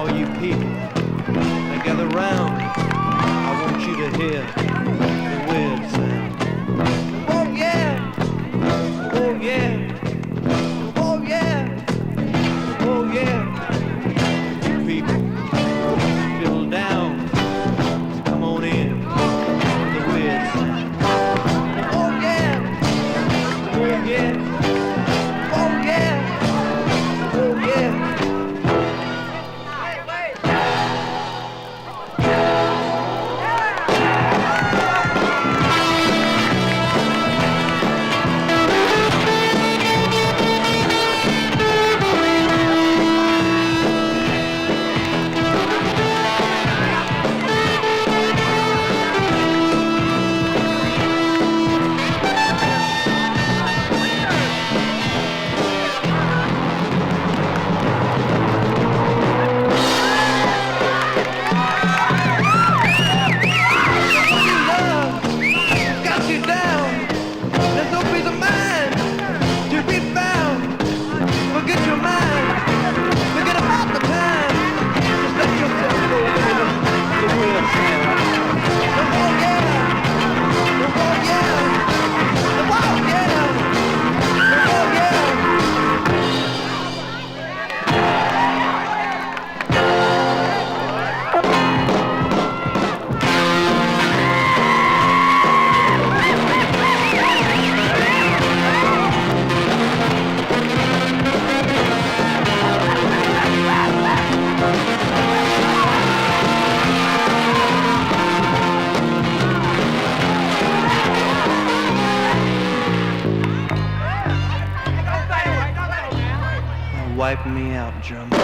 all you people that gather round, I want you to hear the weird sound. Oh yeah, oh yeah, oh yeah, oh yeah. You people, fiddle down, come on in, the weird sound. Oh yeah, oh yeah, oh yeah, oh yeah. Wipe me out, German.